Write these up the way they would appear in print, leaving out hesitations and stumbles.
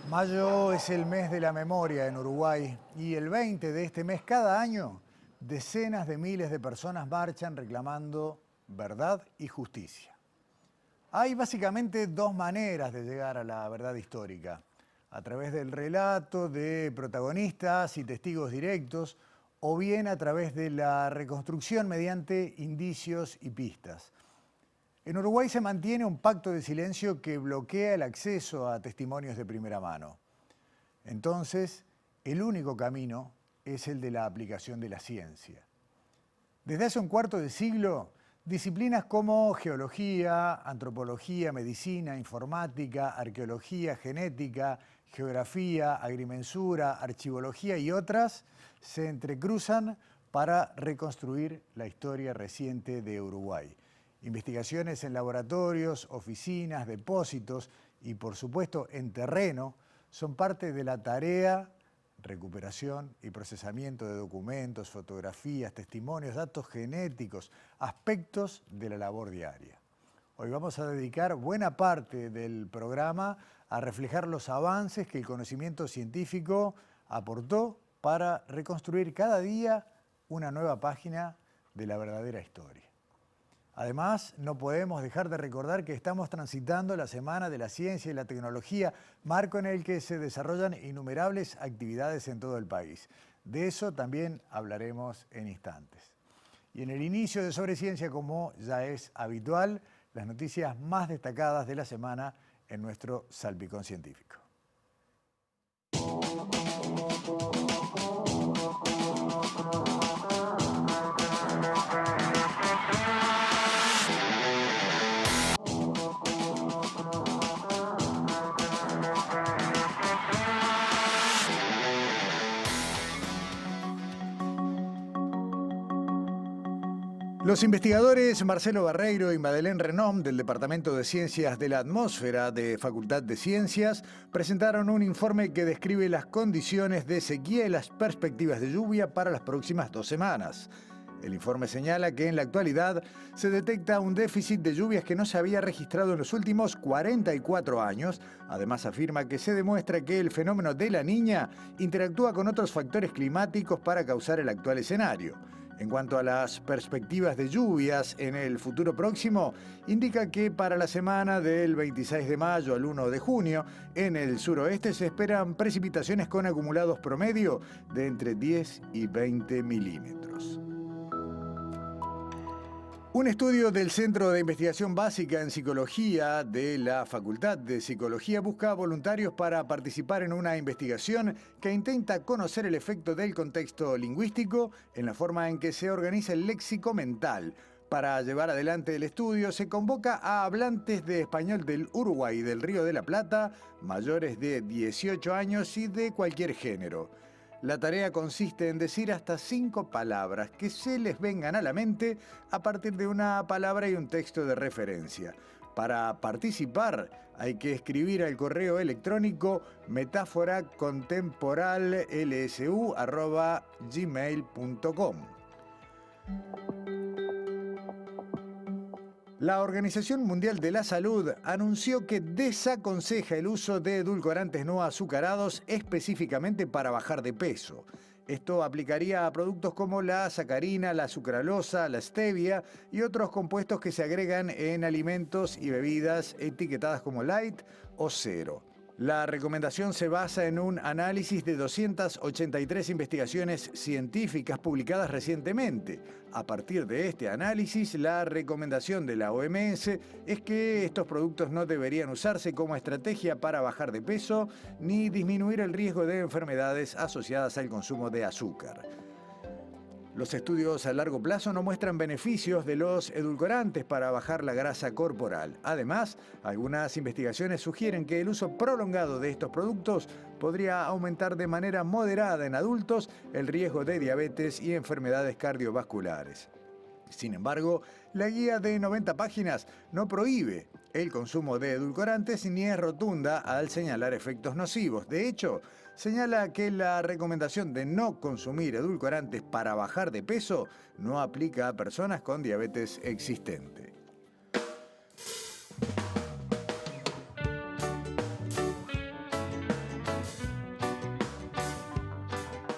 Mayo es el mes de la memoria en Uruguay y el 20 de este mes cada año decenas de miles de personas marchan reclamando verdad y justicia. Hay básicamente dos maneras de llegar a la verdad histórica: a través del relato de protagonistas y testigos directos, o bien a través de la reconstrucción mediante indicios y pistas. En Uruguay se mantiene un pacto de silencio que bloquea el acceso a testimonios de primera mano. Entonces, el único camino es el de la aplicación de la ciencia. Desde hace un cuarto de siglo, disciplinas como geología, antropología, medicina, informática, arqueología, genética, geografía, agrimensura, archivología y otras se entrecruzan para reconstruir la historia reciente de Uruguay. Investigaciones en laboratorios, oficinas, depósitos y, por supuesto, en terreno son parte de la tarea, recuperación y procesamiento de documentos, fotografías, testimonios, datos genéticos, aspectos de la labor diaria. Hoy vamos a dedicar buena parte del programa a reflejar los avances que el conocimiento científico aportó para reconstruir cada día una nueva página de la verdadera historia. Además, no podemos dejar de recordar que estamos transitando la Semana de la Ciencia y la Tecnología, marco en el que se desarrollan innumerables actividades en todo el país. De eso también hablaremos en instantes. Y en el inicio de Sobre Ciencia, como ya es habitual, las noticias más destacadas de la semana en nuestro Salpicón Científico. Los investigadores Marcelo Barreiro y Madeleine Renom del Departamento de Ciencias de la Atmósfera de Facultad de Ciencias presentaron un informe que describe las condiciones de sequía y las perspectivas de lluvia para las próximas 2 semanas. El informe señala que en la actualidad se detecta un déficit de lluvias que no se había registrado en los últimos 44 años. Además afirma que se demuestra que el fenómeno de la Niña interactúa con otros factores climáticos para causar el actual escenario. En cuanto a las perspectivas de lluvias en el futuro próximo, indica que para la semana del 26 de mayo al 1 de junio, en el suroeste se esperan precipitaciones con acumulados promedio de entre 10 y 20 milímetros. Un estudio del Centro de Investigación Básica en Psicología de la Facultad de Psicología busca voluntarios para participar en una investigación que intenta conocer el efecto del contexto lingüístico en la forma en que se organiza el léxico mental. Para llevar adelante el estudio se convoca a hablantes de español del Uruguay y del Río de la Plata, mayores de 18 años y de cualquier género. La tarea consiste en decir hasta 5 palabras que se les vengan a la mente a partir de una palabra y un texto de referencia. Para participar hay que escribir al correo electrónico metáforacontemporallsu@gmail.com. La Organización Mundial de la Salud anunció que desaconseja el uso de edulcorantes no azucarados específicamente para bajar de peso. Esto aplicaría a productos como la sacarina, la sucralosa, la stevia y otros compuestos que se agregan en alimentos y bebidas etiquetadas como light o cero. La recomendación se basa en un análisis de 283 investigaciones científicas publicadas recientemente. A partir de este análisis, la recomendación de la OMS es que estos productos no deberían usarse como estrategia para bajar de peso ni disminuir el riesgo de enfermedades asociadas al consumo de azúcar. Los estudios a largo plazo no muestran beneficios de los edulcorantes para bajar la grasa corporal. Además, algunas investigaciones sugieren que el uso prolongado de estos productos podría aumentar de manera moderada en adultos el riesgo de diabetes y enfermedades cardiovasculares. Sin embargo, la guía de 90 páginas no prohíbe el consumo de edulcorantes ni es rotunda al señalar efectos nocivos. De hecho, señala que la recomendación de no consumir edulcorantes para bajar de peso no aplica a personas con diabetes existente.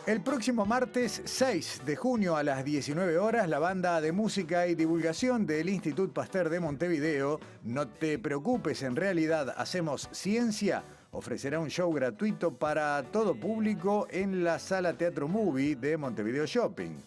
El próximo martes 6 de junio a las 19 horas, la banda de música y divulgación del Institut Pasteur de Montevideo, No te preocupes, en realidad hacemos ciencia, ofrecerá un show gratuito para todo público en la Sala Teatro Movie de Montevideo Shopping.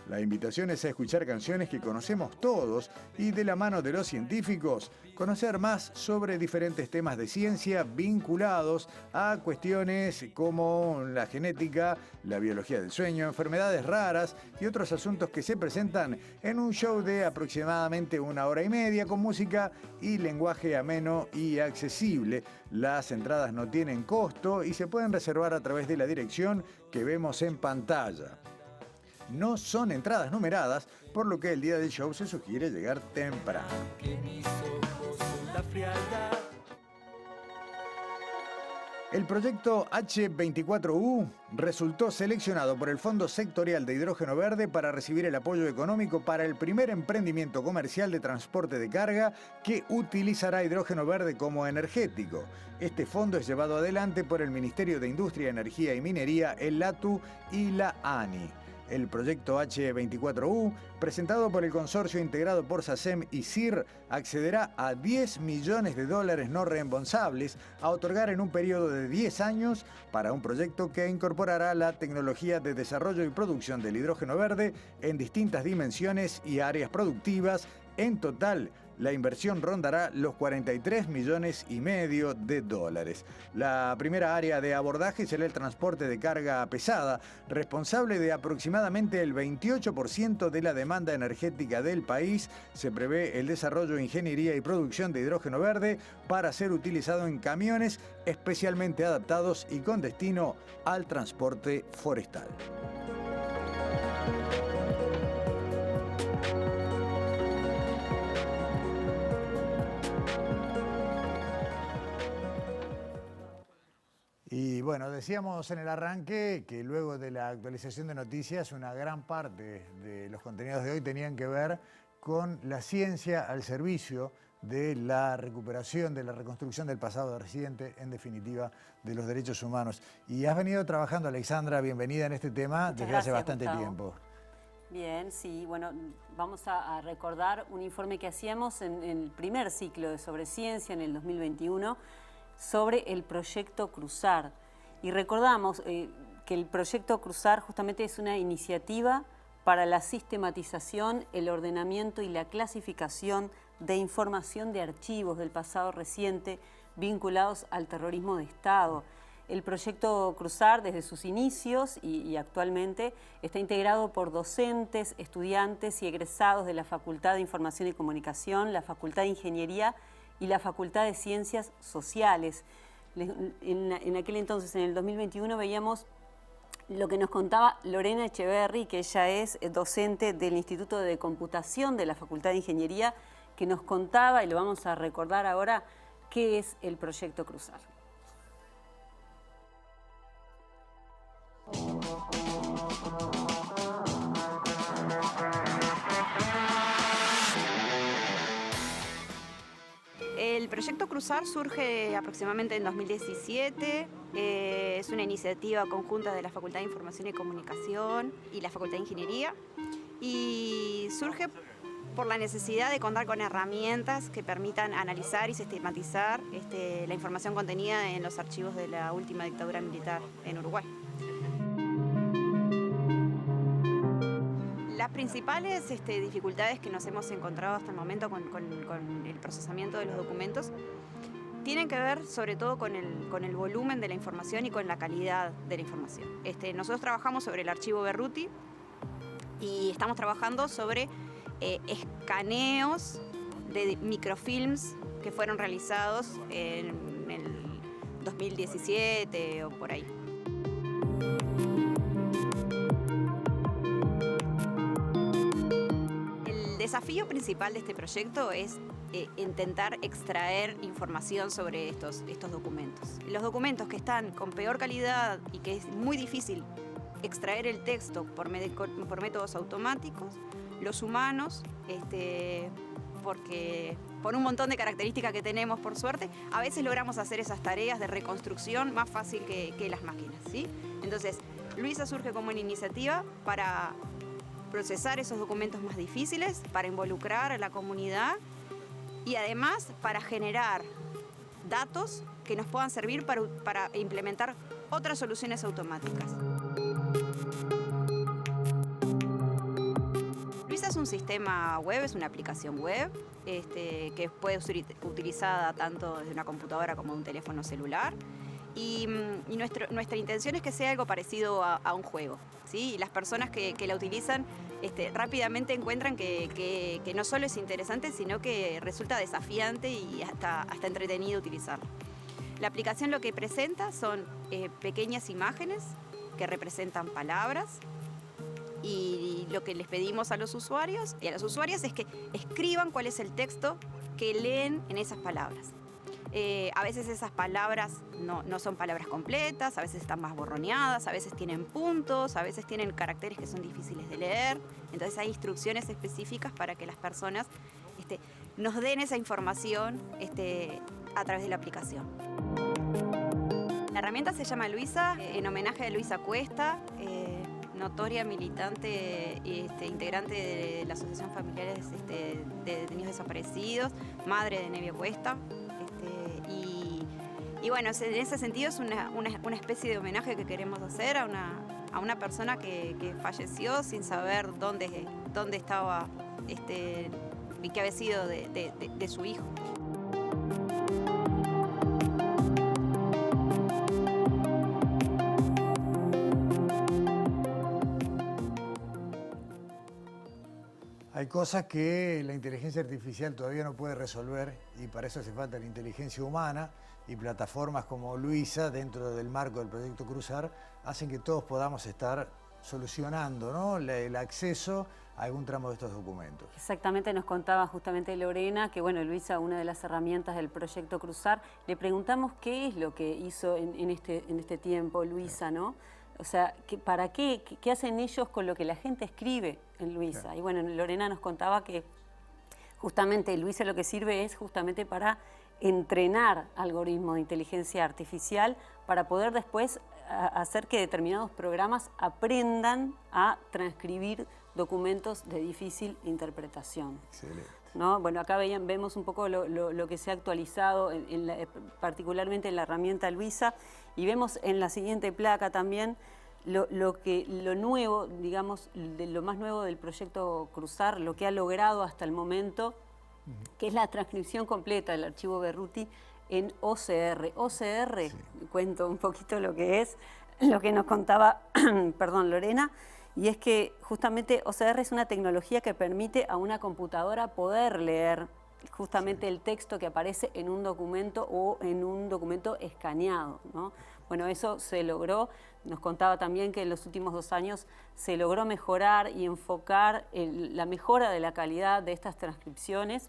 La invitación es a escuchar canciones que conocemos todos y, de la mano de los científicos, conocer más sobre diferentes temas de ciencia vinculados a cuestiones como la genética, la biología del sueño, enfermedades raras y otros asuntos que se presentan en un show de aproximadamente 1 hora y media con música y lenguaje ameno y accesible. Las entradas no tienen costo y se pueden reservar a través de la dirección que vemos en pantalla. No son entradas numeradas, por lo que el día del show se sugiere llegar temprano. El proyecto H24U resultó seleccionado por el Fondo Sectorial de Hidrógeno Verde para recibir el apoyo económico para el primer emprendimiento comercial de transporte de carga que utilizará hidrógeno verde como energético. Este fondo es llevado adelante por el Ministerio de Industria, Energía y Minería, el LATU y la ANI. El proyecto H24U, presentado por el consorcio integrado por SACEM y CIR, accederá a $10 millones no reembolsables a otorgar en un periodo de 10 años para un proyecto que incorporará la tecnología de desarrollo y producción del hidrógeno verde en distintas dimensiones y áreas productivas. En total, la inversión rondará los $43,5 millones. La primera área de abordaje será el transporte de carga pesada, responsable de aproximadamente el 28% de la demanda energética del país. Se prevé el desarrollo, ingeniería y producción de hidrógeno verde para ser utilizado en camiones especialmente adaptados y con destino al transporte forestal. Y bueno, decíamos en el arranque que luego de la actualización de noticias, una gran parte de los contenidos de hoy tenían que ver con la ciencia al servicio de la recuperación, de la reconstrucción del pasado reciente, en definitiva, de los derechos humanos. Y has venido trabajando, Alexandra, bienvenida en este tema desde hace bastante tiempo. Bien, sí, bueno, vamos a recordar un informe que hacíamos en el primer ciclo de Sobre Ciencia en el 2021, sobre el proyecto Cruzar. Y recordamos que el proyecto Cruzar justamente es una iniciativa para la sistematización, el ordenamiento y la clasificación de información de archivos del pasado reciente vinculados al terrorismo de Estado. El proyecto Cruzar, desde sus inicios y actualmente, está integrado por docentes, estudiantes y egresados de la Facultad de Información y Comunicación, la Facultad de Ingeniería y la Facultad de Ciencias Sociales. En aquel entonces, en el 2021, veíamos lo que nos contaba Lorena Echeverri, que ella es docente del Instituto de Computación de la Facultad de Ingeniería, que nos contaba, y lo vamos a recordar ahora, qué es el proyecto Cruzar. El proyecto Cruzar surge aproximadamente en 2017, es una iniciativa conjunta de la Facultad de Información y Comunicación y la Facultad de Ingeniería, y surge por la necesidad de contar con herramientas que permitan analizar y sistematizar la información contenida en los archivos de la última dictadura militar en Uruguay. Las principales dificultades que nos hemos encontrado hasta el momento con el procesamiento de los documentos tienen que ver sobre todo con el volumen de la información y con la calidad de la información. Nosotros trabajamos sobre el archivo Berruti, y estamos trabajando sobre escaneos de microfilms que fueron realizados en el 2017 o por ahí. El desafío principal de este proyecto es intentar extraer información sobre estos documentos. Los documentos que están con peor calidad y que es muy difícil extraer el texto por métodos automáticos, los humanos, porque por un montón de características que tenemos, por suerte, a veces logramos hacer esas tareas de reconstrucción más fácil que las máquinas, ¿sí? Entonces, Luisa surge como una iniciativa para procesar esos documentos más difíciles, para involucrar a la comunidad y además para generar datos que nos puedan servir para implementar otras soluciones automáticas. Luisa es un sistema web, es una aplicación web que puede ser utilizada tanto desde una computadora como de un teléfono celular. Y nuestra intención es que sea algo parecido a un juego, ¿sí? Y las personas que la utilizan rápidamente encuentran que no solo es interesante, sino que resulta desafiante y hasta entretenido utilizarla. La aplicación lo que presenta son pequeñas imágenes que representan palabras, y lo que les pedimos a los usuarios y a las usuarias es que escriban cuál es el texto que leen en esas palabras. A veces esas palabras no son palabras completas, a veces están más borroneadas, a veces tienen puntos, a veces tienen caracteres que son difíciles de leer. Entonces hay instrucciones específicas para que las personas nos den esa información a través de la aplicación. La herramienta se llama Luisa, en homenaje a Luisa Cuesta, notoria militante integrante de la Asociación Familiares de Detenidos Desaparecidos, madre de Nevia Cuesta. Y bueno, en ese sentido es una especie de homenaje que queremos hacer a una persona que falleció sin saber dónde estaba y qué había sido de su hijo. Hay cosas que la inteligencia artificial todavía no puede resolver y para eso hace falta la inteligencia humana, y plataformas como Luisa, dentro del marco del proyecto Cruzar, hacen que todos podamos estar solucionando, ¿no?, el acceso a algún tramo de estos documentos. Exactamente, nos contaba justamente Lorena que, bueno, Luisa, una de las herramientas del proyecto Cruzar, le preguntamos qué es lo que hizo en este tiempo Luisa, ¿no? O sea, ¿para qué? ¿Qué hacen ellos con lo que la gente escribe en Luisa? Sí. Y bueno, Lorena nos contaba que justamente Luisa lo que sirve es justamente para entrenar algoritmos de inteligencia artificial para poder después hacer que determinados programas aprendan a transcribir documentos de difícil interpretación. Excelente. ¿No? Bueno, acá vemos un poco lo que se ha actualizado, particularmente en la herramienta Luisa, y vemos en la siguiente placa también lo nuevo, digamos, lo más nuevo del proyecto Cruzar, lo que ha logrado hasta el momento, que es la transcripción completa del archivo Berruti en OCR. OCR, sí. Cuento un poquito lo que es, lo que nos contaba perdón, Lorena, y es que justamente OCR es una tecnología que permite a una computadora poder leer justamente el texto que aparece en un documento o en un documento escaneado, ¿no? Bueno, eso se logró. Nos contaba también que en los últimos 2 años se logró mejorar y enfocar la mejora de la calidad de estas transcripciones,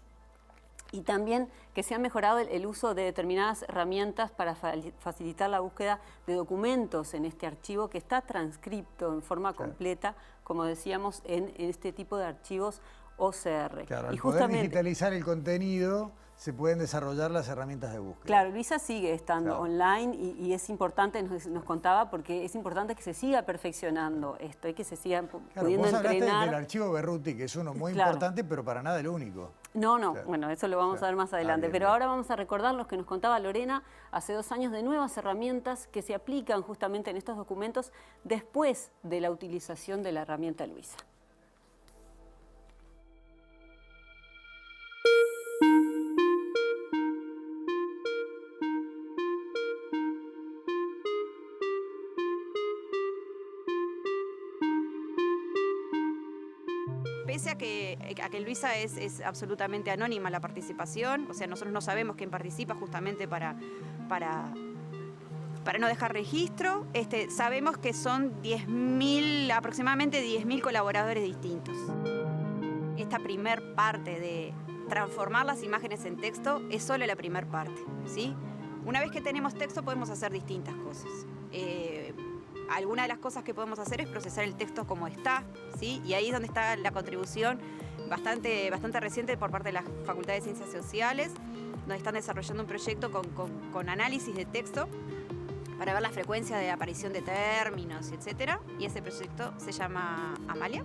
y también que se ha mejorado el uso de determinadas herramientas para facilitar la búsqueda de documentos en este archivo que está transcripto en forma completa, como decíamos, en este tipo de archivos OCR. Claro, al poder digitalizar el contenido, se pueden desarrollar las herramientas de búsqueda. Claro, Luisa sigue estando online y es importante, nos contaba, porque es importante que se siga perfeccionando esto y que se siga pudiendo vos entrenar. Hablaste del archivo Berruti, que es uno muy importante, pero para nada el único. No, bueno, eso lo vamos a ver más adelante. Pero ahora vamos a recordar lo que nos contaba Lorena hace 2 años de nuevas herramientas que se aplican justamente en estos documentos después de la utilización de la herramienta Luisa. pese a que Luisa es absolutamente anónima la participación, o sea, nosotros no sabemos quién participa justamente para no dejar registro, sabemos que son aproximadamente 10.000 colaboradores distintos. Esta primer parte de transformar las imágenes en texto es solo la primer parte, ¿sí? Una vez que tenemos texto podemos hacer distintas cosas. Alguna de las cosas que podemos hacer es procesar el texto como está, ¿sí? Y ahí es donde está la contribución bastante reciente por parte de la Facultad de Ciencias Sociales, donde están desarrollando un proyecto con análisis de texto para ver la frecuencia de aparición de términos, etc. Y ese proyecto se llama Amalia.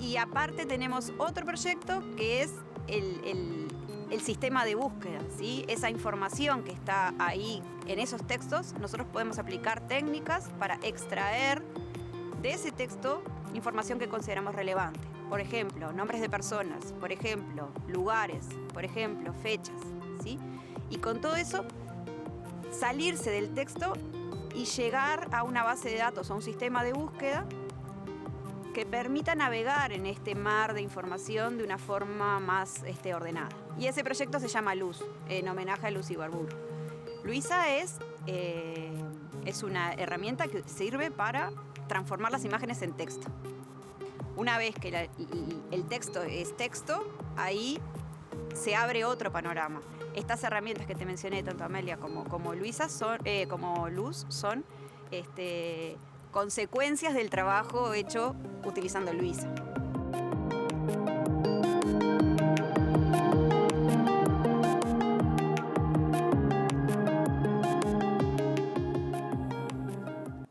Y aparte tenemos otro proyecto que es el sistema de búsqueda, ¿sí? Esa información que está ahí en esos textos, nosotros podemos aplicar técnicas para extraer de ese texto información que consideramos relevante. Por ejemplo, nombres de personas, por ejemplo, lugares, por ejemplo, fechas, ¿sí? Y con todo eso, salirse del texto y llegar a una base de datos, a un sistema de búsqueda que permita navegar en este mar de información de una forma más ordenada. Y ese proyecto se llama Luz, en homenaje a Luz Ibarburu. Luisa es una herramienta que sirve para transformar las imágenes en texto. Una vez que el texto es texto, ahí se abre otro panorama. Estas herramientas que te mencioné, tanto Amelia como Luisa, como Luz, son consecuencias del trabajo hecho utilizando Luisa.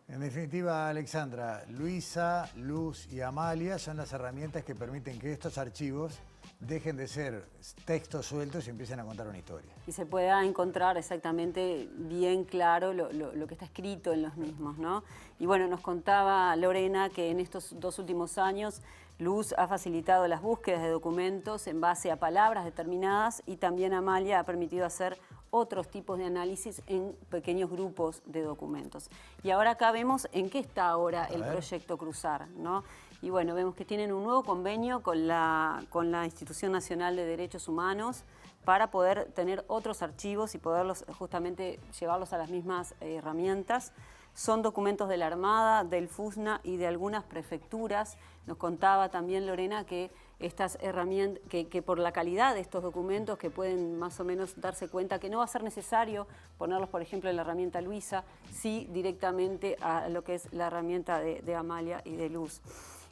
En definitiva, Alexandra, Luisa, Luz y Amalia son las herramientas que permiten que estos archivos dejen de ser textos sueltos y empiecen a contar una historia. Y se pueda encontrar exactamente bien claro lo que está escrito en los mismos, ¿no? Y bueno, nos contaba Lorena que en estos 2 últimos años Luz ha facilitado las búsquedas de documentos en base a palabras determinadas y también Amalia ha permitido hacer otros tipos de análisis en pequeños grupos de documentos. Y ahora acá vemos en qué está ahora el proyecto Cruzar, ¿no? Y bueno, vemos que tienen un nuevo convenio con la Institución Nacional de Derechos Humanos para poder tener otros archivos y poderlos justamente llevarlos a las mismas herramientas. Son documentos de la Armada, del FUSNA y de algunas prefecturas. Nos contaba también Lorena que estas herramientas, que por la calidad de estos documentos, que pueden más o menos darse cuenta que no va a ser necesario ponerlos, por ejemplo, en la herramienta Luisa, sí directamente a lo que es la herramienta de Amalia y de Luz.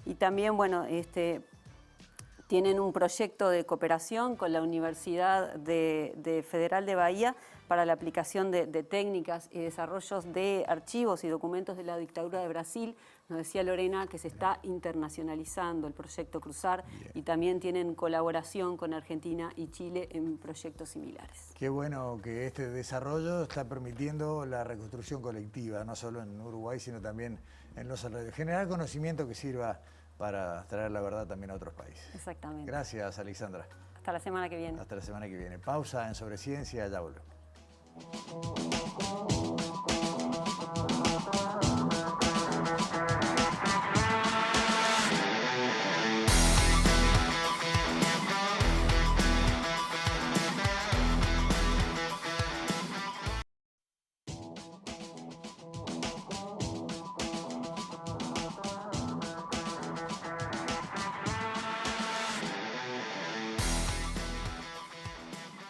Y también, bueno, tienen un proyecto de cooperación con la Universidad Federal de Bahía para la aplicación de técnicas y desarrollos de archivos y documentos de la dictadura de Brasil. Nos decía Lorena que se está internacionalizando el proyecto Cruzar. Bien. Y también tienen colaboración con Argentina y Chile en proyectos similares. Qué bueno que este desarrollo está permitiendo la reconstrucción colectiva, no solo en Uruguay, sino también en los alrededores. Generar conocimiento que sirva para traer la verdad también a otros países. Exactamente. Gracias, Alexandra. Hasta la semana que viene. Hasta la semana que viene. Pausa en Sobre Ciencia, ya volvemos.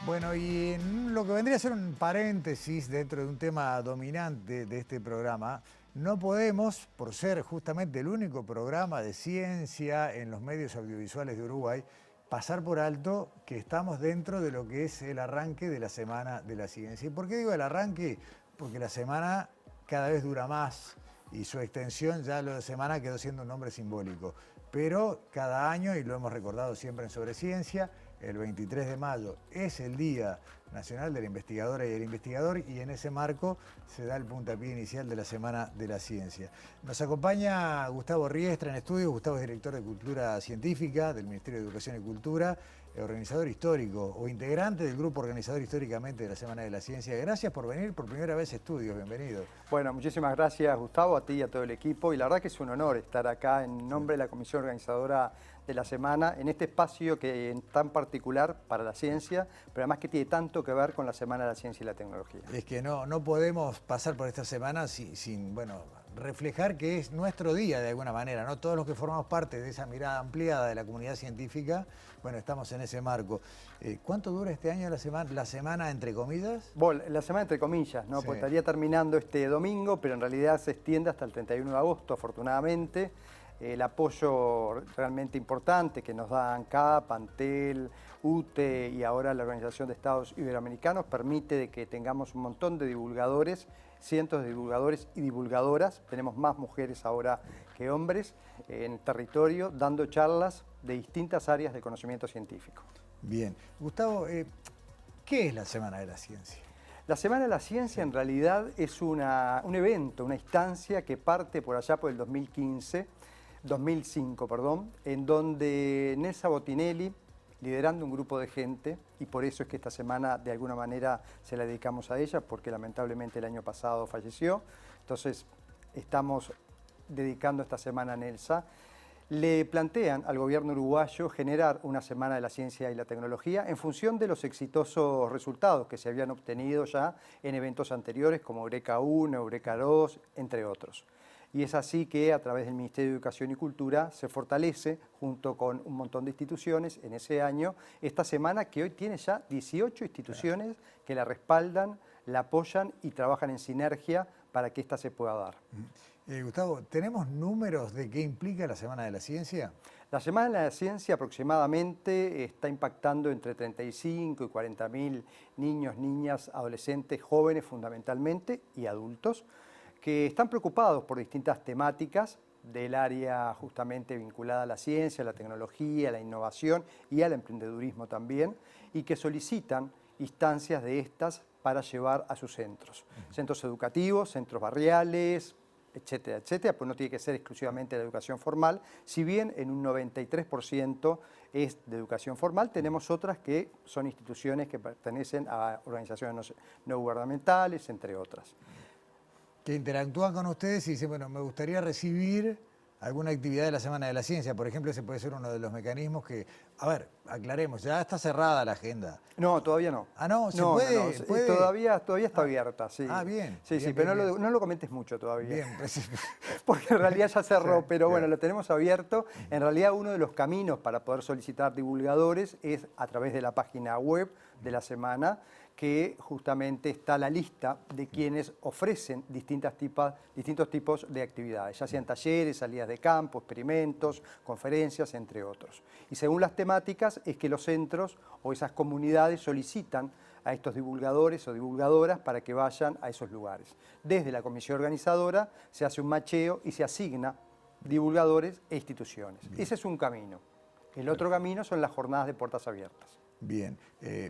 Bueno, y en lo que vendría a ser un paréntesis dentro de un tema dominante de este programa, no podemos, por ser justamente el único programa de ciencia en los medios audiovisuales de Uruguay, pasar por alto que estamos dentro de lo que es el arranque de la Semana de la Ciencia. ¿Y por qué digo el arranque? Porque la semana cada vez dura más y su extensión, ya lo de semana quedó siendo un nombre simbólico. Pero cada año, y lo hemos recordado siempre en Sobre Ciencia, el 23 de mayo es el Día Nacional de la Investigadora y del Investigador y en ese marco se da el puntapié inicial de la Semana de la Ciencia. Nos acompaña Gustavo Riestra en estudio. Gustavo es director de Cultura Científica del Ministerio de Educación y Cultura, organizador histórico o integrante del grupo organizador históricamente de la Semana de la Ciencia. Gracias por venir por primera vez a Estudios, bienvenido. Bueno, muchísimas gracias Gustavo, a ti y a todo el equipo, y la verdad que es un honor estar acá en nombre de la Comisión Organizadora de la semana en este espacio que es tan particular para la ciencia, pero además que tiene tanto que ver con la Semana de la Ciencia y la Tecnología. Es que no podemos pasar por esta semana sin bueno, reflejar que es nuestro día de alguna manera, ¿no? Todos los que formamos parte de esa mirada ampliada de la comunidad científica, bueno, estamos en ese marco. ¿Cuánto dura este año la semana entre comidas? Bueno, la semana entre comillas, ¿no? Sí. Pues estaría terminando este domingo, pero en realidad se extiende hasta el 31 de agosto, afortunadamente. El apoyo realmente importante que nos da ANCAP, Antel, UTE y ahora la Organización de Estados Iberoamericanos permite de que tengamos un montón de divulgadores, cientos de divulgadores y divulgadoras. Tenemos más mujeres ahora que hombres en el territorio dando charlas de distintas áreas del conocimiento científico. Bien. Gustavo, ¿qué es la Semana de la Ciencia? La Semana de la Ciencia en realidad es un evento, una instancia que parte por allá por el 2005, en donde Nelsa Bottinelli, liderando un grupo de gente, y por eso es que esta semana de alguna manera se la dedicamos a ella, porque lamentablemente el año pasado falleció, entonces estamos dedicando esta semana a Nelsa. Le plantean al gobierno uruguayo generar una Semana de la Ciencia y la Tecnología en función de los exitosos resultados que se habían obtenido ya en eventos anteriores como Eureka 1, Eureka 2, entre otros. Y es así que a través del Ministerio de Educación y Cultura se fortalece, junto con un montón de instituciones, en ese año, esta semana que hoy tiene ya 18 instituciones que la respaldan, la apoyan y trabajan en sinergia para que esta se pueda dar. Gustavo, ¿tenemos números de qué implica la Semana de la Ciencia? La Semana de la Ciencia aproximadamente está impactando entre 35 y 40.000 niños, niñas, adolescentes, jóvenes fundamentalmente y adultos, que están preocupados por distintas temáticas del área justamente vinculada a la ciencia, a la tecnología, a la innovación y al emprendedurismo también, y que solicitan instancias de estas para llevar a sus centros. Centros educativos, centros barriales, etcétera, etcétera, pues no tiene que ser exclusivamente de educación formal, si bien en un 93% es de educación formal, tenemos otras que son instituciones que pertenecen a organizaciones no gubernamentales, entre otras. Que interactúan con ustedes y dicen, bueno, me gustaría recibir alguna actividad de la Semana de la Ciencia. Por ejemplo, ese puede ser uno de los mecanismos que... A ver, aclaremos, ya está cerrada la agenda. No, todavía no. Ah, no, ¿se No, puede? no. ¿Puede? Todavía está abierta, sí. Ah, bien. Sí, bien, sí, pero bien, no lo comentes mucho todavía. Bien, pues, Porque en realidad ya cerró, Sí, pero bueno, bien. lo tenemos abierto. En realidad uno de los caminos para poder solicitar divulgadores es a través de la página web de la semana, que justamente está la lista de quienes ofrecen distintos tipos de actividades, ya sean talleres, salidas de campo, experimentos, conferencias, entre otros. Y según las temáticas es que los centros o esas comunidades solicitan a estos divulgadores o divulgadoras para que vayan a esos lugares. Desde la comisión organizadora se hace un macheo y se asigna divulgadores e instituciones. Bien. Ese es un camino. El otro camino son las jornadas de puertas abiertas. Bien.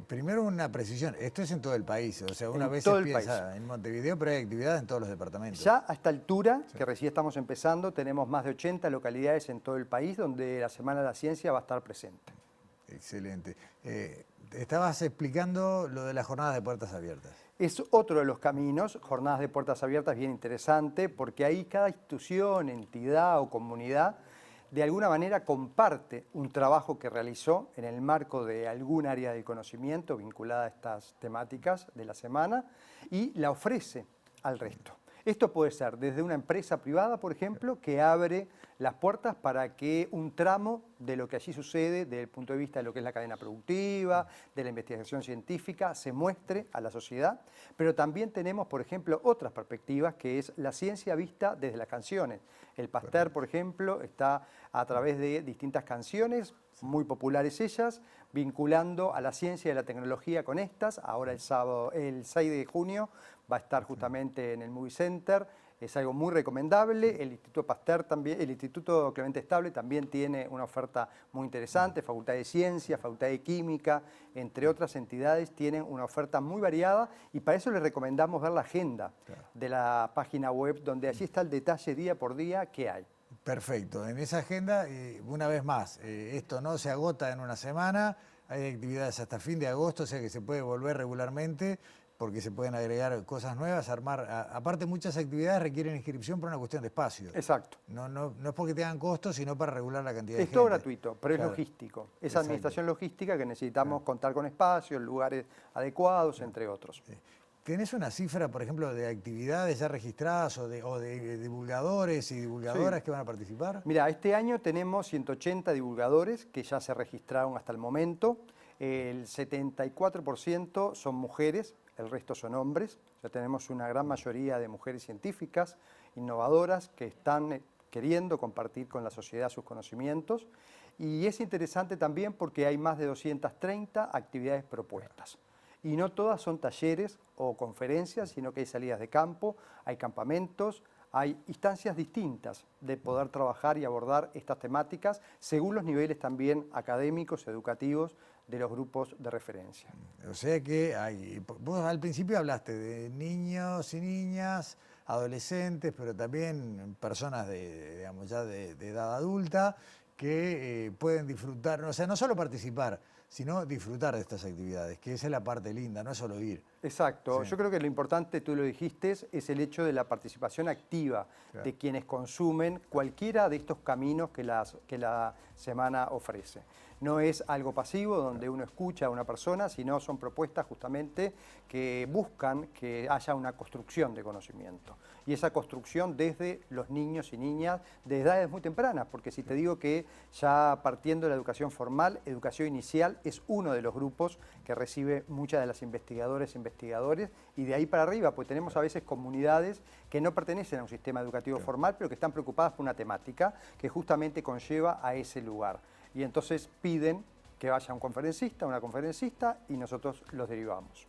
Primero una precisión, esto es en todo el país, o sea, una En vez todo el piensa país. en Montevideo, pero hay actividades en todos los departamentos. Ya a esta altura, que recién estamos empezando, tenemos más de 80 localidades en todo el país donde la Semana de la Ciencia va a estar presente. Excelente. Estabas explicando lo de las jornadas de puertas abiertas. Es otro de los caminos, jornadas de puertas abiertas, bien interesante, porque ahí cada institución, entidad o comunidad de alguna manera comparte un trabajo que realizó en el marco de algún área del conocimiento vinculada a estas temáticas de la semana y la ofrece al resto. Esto puede ser desde una empresa privada, por ejemplo, que abre las puertas para que un tramo de lo que allí sucede, desde el punto de vista de lo que es la cadena productiva, de la investigación científica, se muestre a la sociedad. Pero también tenemos, por ejemplo, otras perspectivas, que es la ciencia vista desde las canciones. El Pasteur, por ejemplo, está a través de distintas canciones, muy populares ellas, vinculando a la ciencia y a la tecnología con estas. Ahora el 6 de junio va a estar justamente en el Movie Center. Es algo muy recomendable. El Instituto Pasteur también, el Instituto Clemente Estable también tiene una oferta muy interesante. Facultad de Ciencias, Facultad de Química, entre otras entidades, tienen una oferta muy variada y para eso les recomendamos ver la agenda de la página web, donde allí está el detalle día por día que hay. Perfecto. En esa agenda, una vez más, esto no se agota en una semana, hay actividades hasta fin de agosto, o sea que se puede volver regularmente porque se pueden agregar cosas nuevas, aparte muchas actividades requieren inscripción por una cuestión de espacio. Exacto. No es porque tengan costos, sino para regular la cantidad de gente. Es todo gratuito, pero Claro. es logístico. Es Exacto. administración logística que necesitamos contar con espacios, lugares adecuados, entre otros. ¿Tenés una cifra, por ejemplo, de actividades ya registradas o de divulgadores y divulgadoras que van a participar? Mira, este año tenemos 180 divulgadores que ya se registraron hasta el momento. El 74% son mujeres, el resto son hombres. Ya tenemos una gran mayoría de mujeres científicas, innovadoras, que están queriendo compartir con la sociedad sus conocimientos. Y es interesante también porque hay más de 230 actividades propuestas. Y no todas son talleres o conferencias, sino que hay salidas de campo, hay campamentos, hay instancias distintas de poder trabajar y abordar estas temáticas según los niveles también académicos, educativos de los grupos de referencia. O sea que vos al principio hablaste de niños y niñas, adolescentes, pero también personas digamos, ya de edad adulta que pueden disfrutar, o sea, no solo participar, sino disfrutar de estas actividades, que esa es la parte linda, no es solo ir. Exacto. Sí. Yo creo que lo importante, tú lo dijiste, es el hecho de la participación activa de quienes consumen cualquiera de estos caminos que la semana ofrece. No es algo pasivo donde uno escucha a una persona, sino son propuestas justamente que buscan que haya una construcción de conocimiento. Y esa construcción desde los niños y niñas de edades muy tempranas, porque si te digo que ya partiendo de la educación formal, educación inicial es uno de los grupos que recibe muchas de las investigadoras e investigadores, y de ahí para arriba, pues tenemos a veces comunidades que no pertenecen a un sistema educativo formal, pero que están preocupadas por una temática que justamente conlleva a ese lugar. Y entonces piden que vaya un conferencista, una conferencista, y nosotros los derivamos.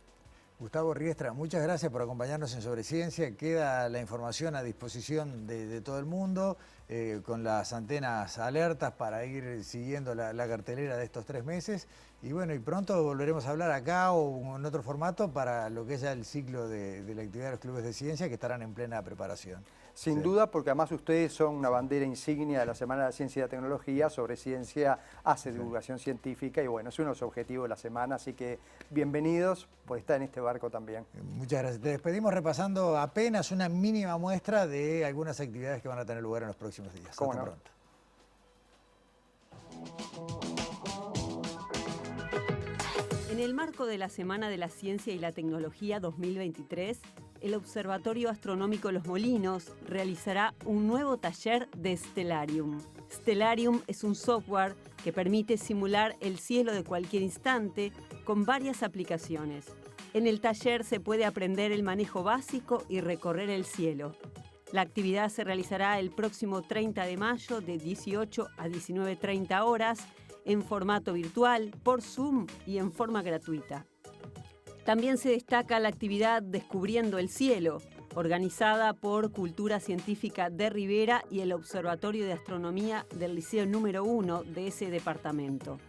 Gustavo Riestra, muchas gracias por acompañarnos en Sobre Ciencia. Queda la información a disposición de todo el mundo, con las antenas alertas para ir siguiendo la cartelera de estos 3 meses. Y bueno, y pronto volveremos a hablar acá o en otro formato para lo que es ya el ciclo de la actividad de los clubes de ciencia, que estarán en plena preparación. Sin duda, porque además ustedes son una bandera insignia de la Semana de la Ciencia y la Tecnología. Sobre Ciencia hace divulgación científica y bueno, es uno de los objetivos de la semana, así que bienvenidos por estar en este barco también. Muchas gracias. Te despedimos repasando apenas una mínima muestra de algunas actividades que van a tener lugar en los próximos días. Hasta pronto. En el marco de la Semana de la Ciencia y la Tecnología 2023, el Observatorio Astronómico Los Molinos realizará un nuevo taller de Stellarium. Stellarium es un software que permite simular el cielo de cualquier instante con varias aplicaciones. En el taller se puede aprender el manejo básico y recorrer el cielo. La actividad se realizará el próximo 30 de mayo de 18 a 19:30 horas en formato virtual, por Zoom y en forma gratuita. También se destaca la actividad Descubriendo el Cielo, organizada por Cultura Científica de Rivera y el Observatorio de Astronomía del Liceo número 1 de ese departamento.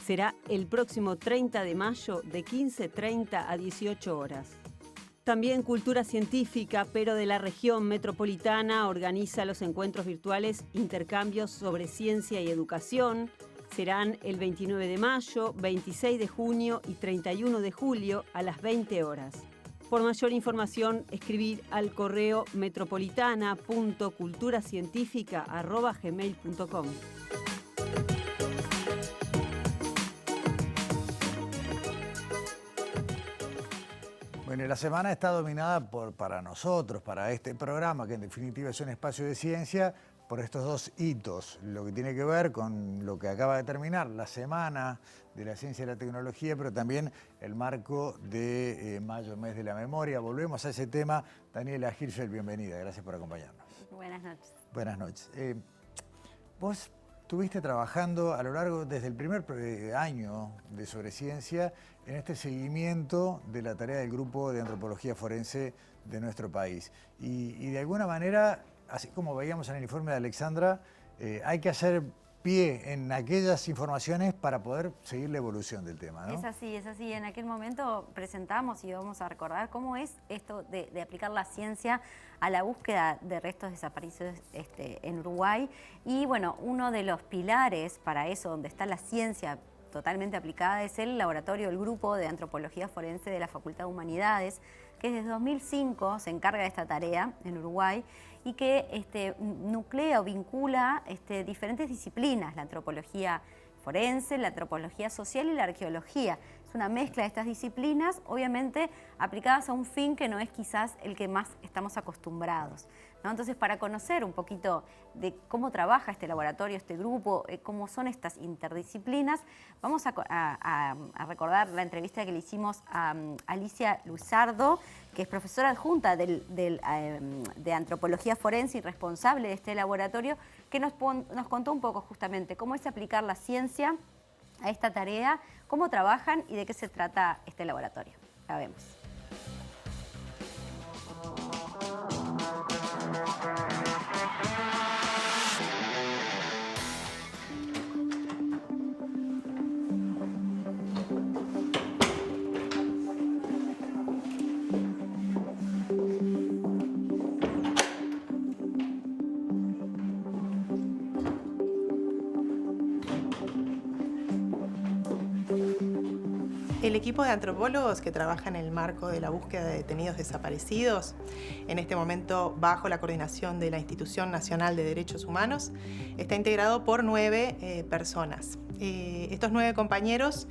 Será el próximo 30 de mayo de 15:30 a 18 horas. También Cultura Científica, pero de la región metropolitana, organiza los encuentros virtuales Intercambios sobre Ciencia y Educación. Serán el 29 de mayo, 26 de junio y 31 de julio a las 20 horas. Por mayor información, escribir al correo metropolitana.culturacientifica@gmail.com. Bueno, la semana está dominada para nosotros, para este programa, que en definitiva es un espacio de ciencia, por estos 2 hitos, lo que tiene que ver con lo que acaba de terminar, la Semana de la Ciencia y la Tecnología, pero también el marco de mayo, mes de la memoria. Volvemos a ese tema. Daniela Hirschfeld, bienvenida, gracias por acompañarnos. Buenas noches. Buenas noches. Vos estuviste trabajando a lo largo, desde el primer año de Sobre Ciencia, en este seguimiento de la tarea del Grupo de Antropología Forense de nuestro país. Y de alguna manera, así como veíamos en el informe de Alexandra, hay que hacer pie en aquellas informaciones para poder seguir la evolución del tema, ¿no? Es así, es así. En aquel momento presentamos y vamos a recordar cómo es esto de aplicar la ciencia a la búsqueda de restos desaparecidos en Uruguay. Y bueno, uno de los pilares para eso, donde está la ciencia totalmente aplicada es el laboratorio, el grupo de antropología forense de la Facultad de Humanidades, que desde 2005 se encarga de esta tarea en Uruguay y que nuclea o vincula diferentes disciplinas, la antropología forense, la antropología social y la arqueología. Es una mezcla de estas disciplinas, obviamente aplicadas a un fin que no es quizás el que más estamos acostumbrados, ¿no? Entonces, para conocer un poquito de cómo trabaja este laboratorio, este grupo, cómo son estas interdisciplinas, vamos a recordar la entrevista que le hicimos a Alicia Luzardo, que es profesora adjunta de antropología forense y responsable de este laboratorio, que nos contó un poco justamente cómo es aplicar la ciencia a esta tarea, cómo trabajan y de qué se trata este laboratorio. La vemos. El equipo de antropólogos que trabaja en el marco de la búsqueda de detenidos desaparecidos, en este momento bajo la coordinación de la Institución Nacional de Derechos Humanos, está integrado por 9 personas. Estos 9 compañeros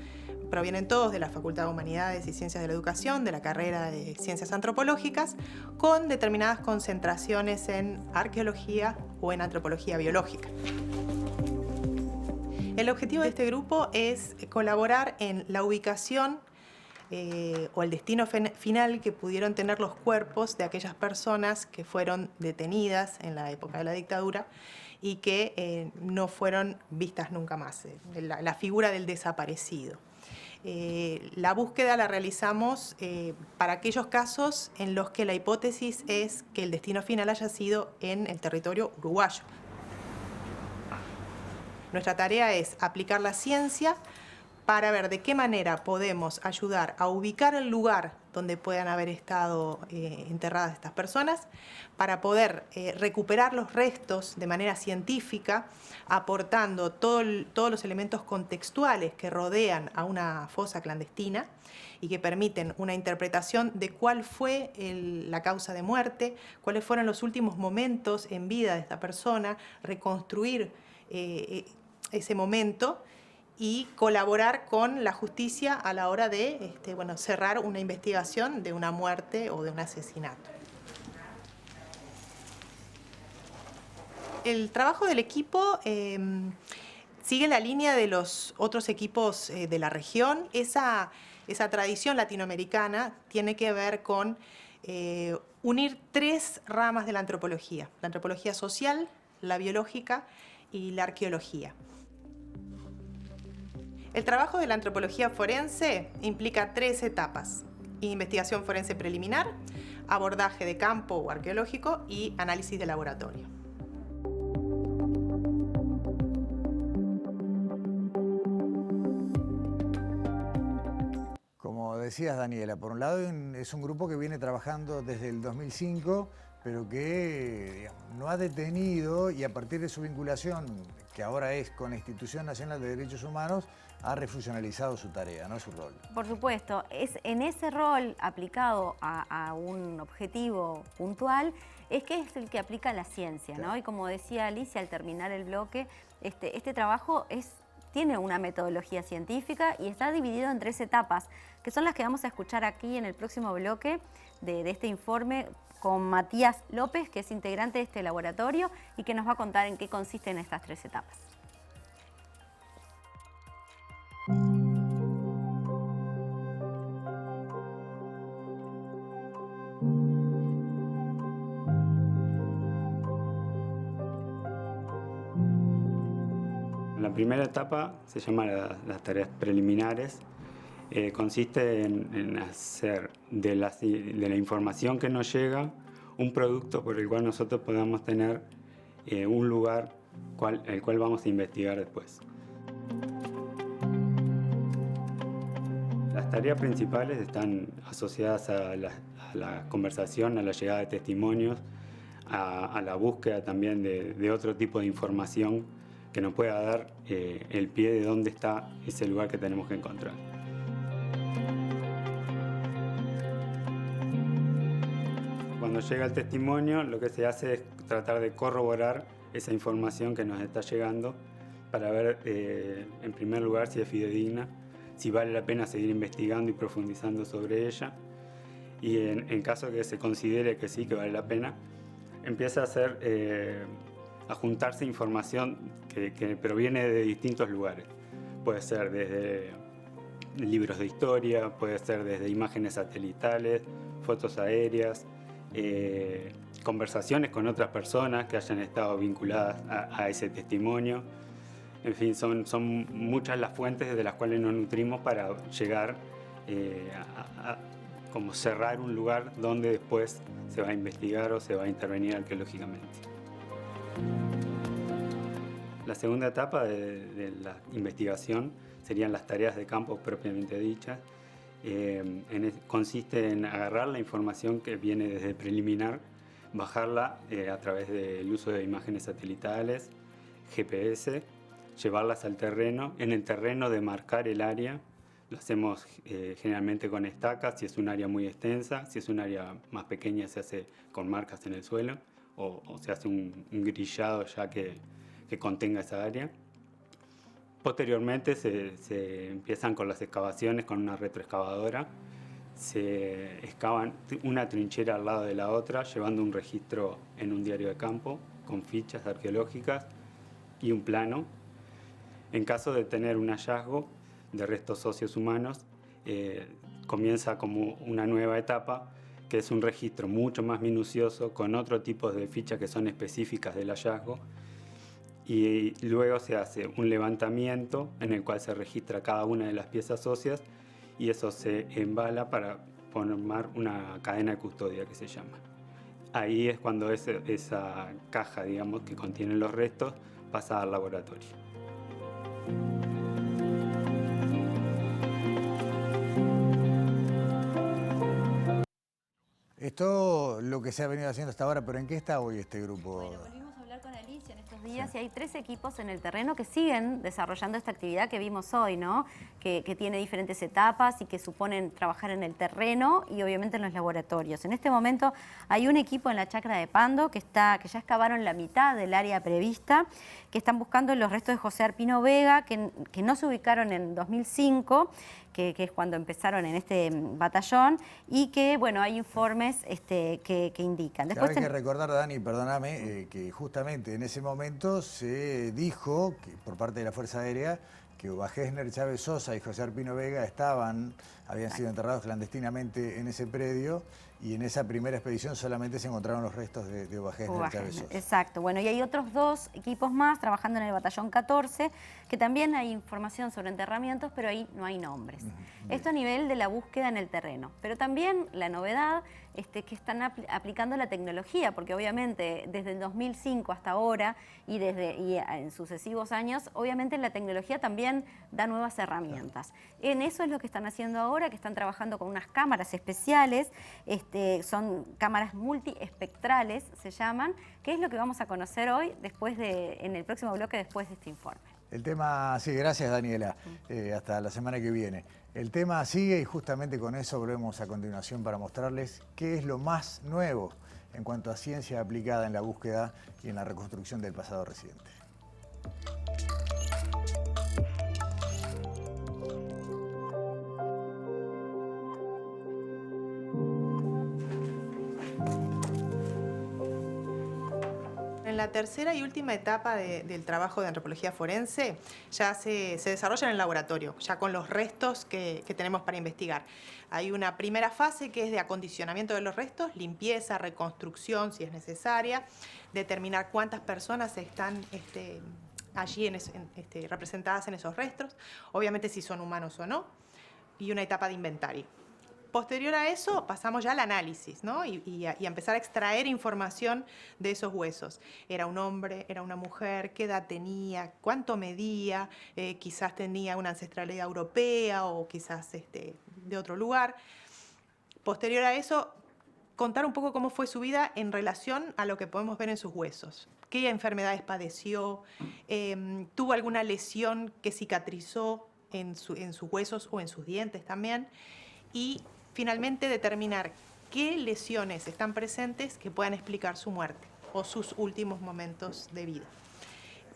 provienen todos de la Facultad de Humanidades y Ciencias de la Educación, de la carrera de Ciencias Antropológicas, con determinadas concentraciones en arqueología o en antropología biológica. El objetivo de este grupo es colaborar en la ubicación o el destino final que pudieron tener los cuerpos de aquellas personas que fueron detenidas en la época de la dictadura y que no fueron vistas nunca más, la figura del desaparecido. La búsqueda la realizamos para aquellos casos en los que la hipótesis es que el destino final haya sido en el territorio uruguayo. Nuestra tarea es aplicar la ciencia para ver de qué manera podemos ayudar a ubicar el lugar donde puedan haber estado enterradas estas personas, para poder recuperar los restos de manera científica, aportando todos los elementos contextuales que rodean a una fosa clandestina y que permiten una interpretación de cuál fue la causa de muerte, cuáles fueron los últimos momentos en vida de esta persona, reconstruir ese momento y colaborar con la justicia a la hora de cerrar una investigación de una muerte o de un asesinato. El trabajo del equipo sigue la línea de los otros equipos de la región. Esa tradición latinoamericana tiene que ver con unir 3 ramas de la antropología social, la biológica y la arqueología. El trabajo de la antropología forense implica 3 etapas: investigación forense preliminar, abordaje de campo o arqueológico y análisis de laboratorio. Como decías, Daniela, por un lado es un grupo que viene trabajando desde el 2005, pero que no ha detenido, y a partir de su vinculación, que ahora es con la Institución Nacional de Derechos Humanos, ha refuncionalizado su tarea, ¿no? Su rol. Por supuesto, es en ese rol aplicado a un objetivo puntual, es que es el que aplica la ciencia, ¿no? Y como decía Alicia al terminar el bloque, este trabajo tiene una metodología científica y está dividido en 3 etapas, que son las que vamos a escuchar aquí en el próximo bloque de este informe con Matías López, que es integrante de este laboratorio y que nos va a contar en qué consisten estas 3 etapas. La primera etapa se llama las tareas preliminares. Consiste en hacer de la información que nos llega un producto por el cual nosotros podamos tener un lugar el cual vamos a investigar después. Las tareas principales están asociadas a la conversación, a la llegada de testimonios, a la búsqueda también de otro tipo de información que nos pueda dar el pie de dónde está ese lugar que tenemos que encontrar. Cuando llega el testimonio, lo que se hace es tratar de corroborar esa información que nos está llegando para ver, en primer lugar, si es fidedigna, si vale la pena seguir investigando y profundizando sobre ella. Y en caso que se considere que sí, que vale la pena, empieza a juntarse información que proviene de distintos lugares. Puede ser desde libros de historia, puede ser desde imágenes satelitales, fotos aéreas, conversaciones con otras personas que hayan estado vinculadas a ese testimonio. En fin, son muchas las fuentes de las cuales nos nutrimos para llegar a como cerrar un lugar donde después se va a investigar o se va a intervenir arqueológicamente. La segunda etapa de la investigación serían las tareas de campo propiamente dichas. Consiste en agarrar la información que viene desde preliminar, bajarla a través del uso de imágenes satelitales, GPS, llevarlas al terreno, en el terreno demarcar el área. Lo hacemos generalmente con estacas, si es un área muy extensa. Si es un área más pequeña se hace con marcas en el suelo o se hace un grillado ya que contenga esa área. Posteriormente se empiezan con las excavaciones con una retroexcavadora. Se excavan una trinchera al lado de la otra, llevando un registro en un diario de campo con fichas arqueológicas y un plano. En caso de tener un hallazgo de restos óseos humanos, comienza como una nueva etapa, que es un registro mucho más minucioso con otro tipo de fichas que son específicas del hallazgo, y luego se hace un levantamiento en el cual se registra cada una de las piezas óseas y eso se embala para formar una cadena de custodia que se llama. Ahí es cuando esa caja, digamos, que contiene los restos pasa al laboratorio. Esto lo que se ha venido haciendo hasta ahora, pero ¿en qué está hoy este grupo? Bueno, volvimos a hablar con Alicia en estos días y hay 3 equipos en el terreno que siguen desarrollando esta actividad que vimos hoy, ¿no? Que tiene diferentes etapas y que suponen trabajar en el terreno y obviamente en los laboratorios. En este momento hay un equipo en la chacra de Pando que ya excavaron la mitad del área prevista, que están buscando los restos de José Arpino Vega, que no se ubicaron en 2005, que es cuando empezaron en este batallón, y que, bueno, hay informes que indican. Después hay que recordar, Dani, perdóname, que justamente en ese momento se dijo, por parte de la Fuerza Aérea, que Uva Gesner, Chávez Sosa y José Arpino Vega habían sido enterrados clandestinamente en ese predio, y en esa primera expedición solamente se encontraron los restos de Uva Gesner, Chávez Sosa. Exacto. Bueno, y hay otros 2 equipos más trabajando en el batallón 14, que también hay información sobre enterramientos, pero ahí no hay nombres. Esto a nivel de la búsqueda en el terreno. Pero también la novedad que están aplicando la tecnología, porque obviamente desde el 2005 hasta ahora y en sucesivos años, obviamente la tecnología también da nuevas herramientas. En eso es lo que están haciendo ahora, que están trabajando con unas cámaras especiales, son cámaras multiespectrales, se llaman, que es lo que vamos a conocer hoy en el próximo bloque después de este informe. El tema, sí, gracias Daniela, hasta la semana que viene. El tema sigue y justamente con eso volvemos a continuación para mostrarles qué es lo más nuevo en cuanto a ciencia aplicada en la búsqueda y en la reconstrucción del pasado reciente. En la tercera y última etapa del trabajo de antropología forense ya se desarrolla en el laboratorio, ya con los restos que tenemos para investigar. Hay una primera fase que es de acondicionamiento de los restos, limpieza, reconstrucción si es necesaria, determinar cuántas personas están allí representadas en esos restos, obviamente si son humanos o no, y una etapa de inventario. Posterior a eso, pasamos ya al análisis, ¿no? y a empezar a extraer información de esos huesos. ¿Era un hombre? ¿Era una mujer? ¿Qué edad tenía? ¿Cuánto medía? Quizás tenía una ancestralidad europea o quizás de otro lugar. Posterior a eso, contar un poco cómo fue su vida en relación a lo que podemos ver en sus huesos. ¿Qué enfermedades padeció? ¿Tuvo alguna lesión que cicatrizó en sus huesos o en sus dientes también? Y finalmente determinar qué lesiones están presentes que puedan explicar su muerte o sus últimos momentos de vida,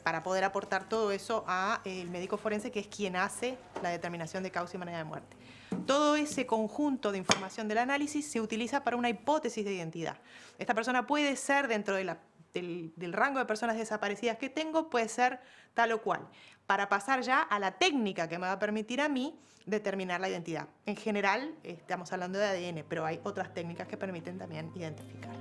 para poder aportar todo eso al médico forense, que es quien hace la determinación de causa y manera de muerte. Todo ese conjunto de información del análisis se utiliza para una hipótesis de identidad. Esta persona puede ser, dentro de del rango de personas desaparecidas que tengo, puede ser tal o cual, para pasar ya a la técnica que me va a permitir a mí determinar la identidad. En general, estamos hablando de ADN, pero hay otras técnicas que permiten también identificar.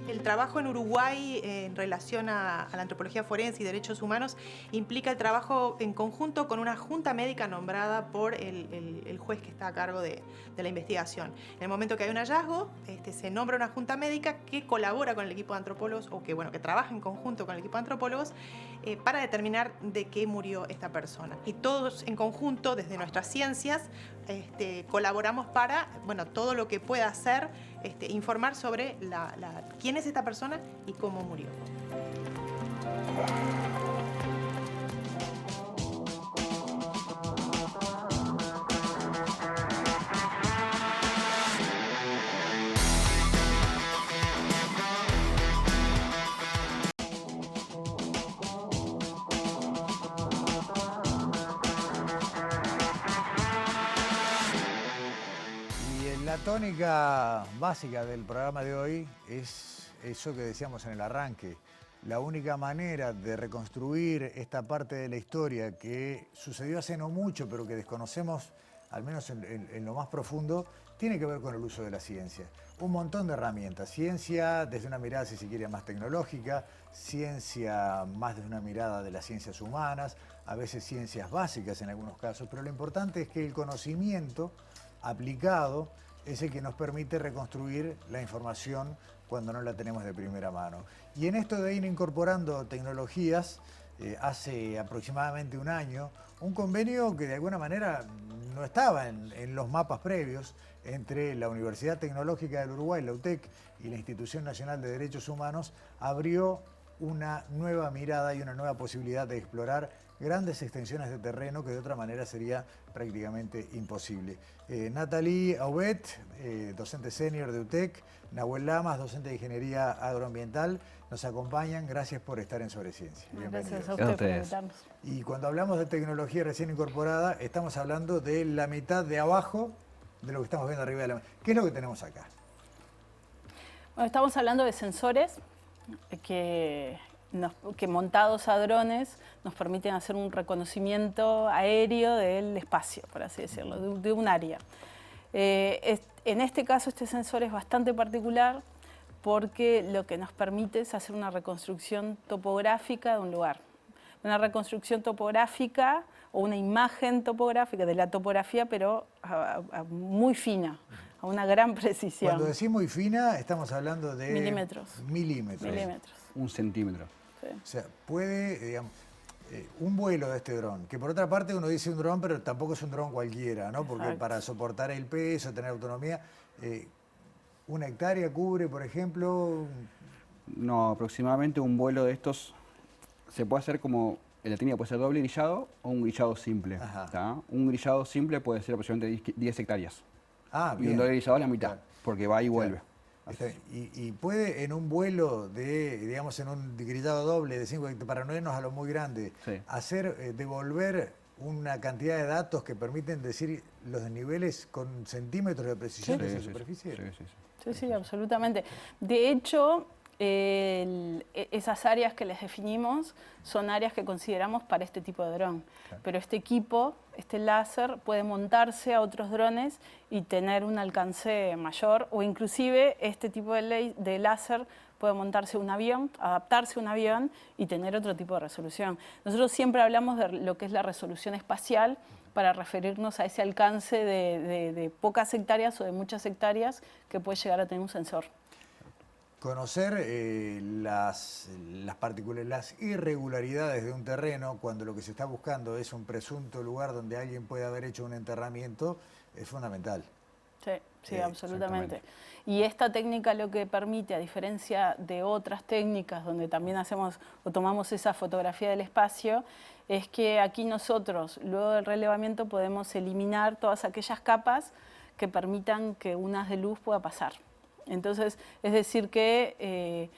El trabajo en Uruguay en relación a la antropología forense y derechos humanos implica el trabajo en conjunto con una junta médica nombrada por el juez que está a cargo de la investigación. En el momento que hay un hallazgo, se nombra una junta médica que colabora con el equipo de antropólogos o que trabaja en conjunto con el equipo de antropólogos para determinar de qué murió esta persona. Y todos en conjunto, desde nuestras ciencias, colaboramos para todo lo que pueda hacer, informar sobre quién es esta persona y cómo murió. La tónica básica del programa de hoy es eso que decíamos en el arranque. La única manera de reconstruir esta parte de la historia que sucedió hace no mucho, pero que desconocemos, al menos en lo más profundo, tiene que ver con el uso de la ciencia. Un montón de herramientas. Ciencia desde una mirada, si se quiere, más tecnológica, ciencia más desde una mirada de las ciencias humanas, a veces ciencias básicas en algunos casos, pero lo importante es que el conocimiento aplicado es el que nos permite reconstruir la información cuando no la tenemos de primera mano. Y en esto de ir incorporando tecnologías, hace aproximadamente un año, un convenio que de alguna manera no estaba en los mapas previos entre la Universidad Tecnológica del Uruguay, la UTEC, y la Institución Nacional de Derechos Humanos, abrió una nueva mirada y una nueva posibilidad de explorar grandes extensiones de terreno que de otra manera sería prácticamente imposible. Nathalie Aubet, docente senior de UTEC, Nahuel Lamas, docente de Ingeniería Agroambiental, nos acompañan. Gracias por estar en Sobre Ciencia. Gracias a usted por invitarnos. Y cuando hablamos de tecnología recién incorporada, estamos hablando de la mitad de abajo de lo que estamos viendo arriba de la mesa. ¿Qué es lo que tenemos acá? Bueno, estamos hablando de sensores que montados a drones nos permiten hacer un reconocimiento aéreo del espacio, por así decirlo, de un área. En este caso, este sensor es bastante particular porque lo que nos permite es hacer una reconstrucción topográfica de un lugar. Una reconstrucción topográfica o una imagen topográfica de la topografía, pero muy fina, a una gran precisión. Cuando decimos muy fina, estamos hablando de... Milímetros. Milímetros. Un centímetro. Sí. O sea, puede, digamos, un vuelo de este dron, que por otra parte uno dice un dron, pero tampoco es un dron cualquiera, ¿no? Porque Exacto. para soportar el peso, tener autonomía, ¿una hectárea cubre, por ejemplo? No, aproximadamente un vuelo de estos se puede hacer como, la técnica puede ser doble grillado o un grillado simple. ¿Tá? Un grillado simple puede ser aproximadamente 10 hectáreas. Ah, Y bien. un doble grillado a la mitad, Claro. porque va y vuelve. Está bien. Y puede en un vuelo de, digamos, en un grillado doble de 5 hectáreas, para no irnos a lo muy grande, Sí. hacer, devolver una cantidad de datos que permiten decir los desniveles con centímetros de precisión de esa superficie. Sí, absolutamente. De hecho, esas áreas que les definimos son áreas que consideramos para este tipo de dron. Claro. Pero este equipo, este láser, puede montarse a otros drones y tener un alcance mayor, o inclusive este tipo de láser puede montarse a un avión, adaptarse a un avión y tener otro tipo de resolución. Nosotros siempre hablamos de lo que es la resolución espacial para referirnos a ese alcance de pocas hectáreas o de muchas hectáreas que puede llegar a tener un sensor. Conocer las irregularidades de un terreno cuando lo que se está buscando es un presunto lugar donde alguien puede haber hecho un enterramiento es fundamental. Sí, sí, absolutamente. Y esta técnica lo que permite, a diferencia de otras técnicas donde también hacemos o tomamos esa fotografía del espacio, es que aquí nosotros, luego del relevamiento, podemos eliminar todas aquellas capas que permitan que un haz de luz pueda pasar. Entonces, es decir que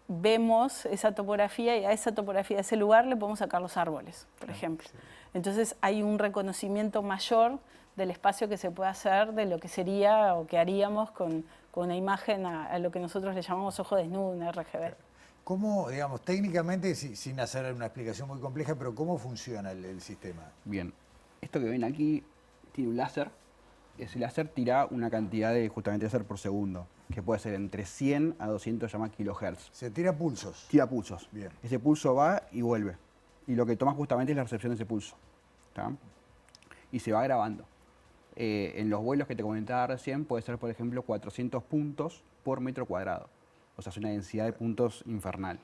vemos esa topografía y a esa topografía, a ese lugar, le podemos sacar los árboles, por ejemplo. Entonces, hay un reconocimiento mayor del espacio que se puede hacer de lo que sería o que haríamos con una imagen a lo que nosotros le llamamos ojo desnudo, una RGB. ¿Cómo, digamos, técnicamente, sin hacer una explicación muy compleja, pero cómo funciona el sistema? Bien, esto que ven aquí tiene un láser. Ese láser tira una cantidad de justamente láser por segundo, que puede ser entre 100 a 200 kilohertz. Se tira pulsos. Tira pulsos. Bien. Ese pulso va y vuelve. Y lo que toma justamente es la recepción de ese pulso. ¿Tá? Y se va grabando. En los vuelos que te comentaba recién puede ser, por ejemplo, 400 puntos por metro cuadrado. O sea, es una densidad de puntos infernal.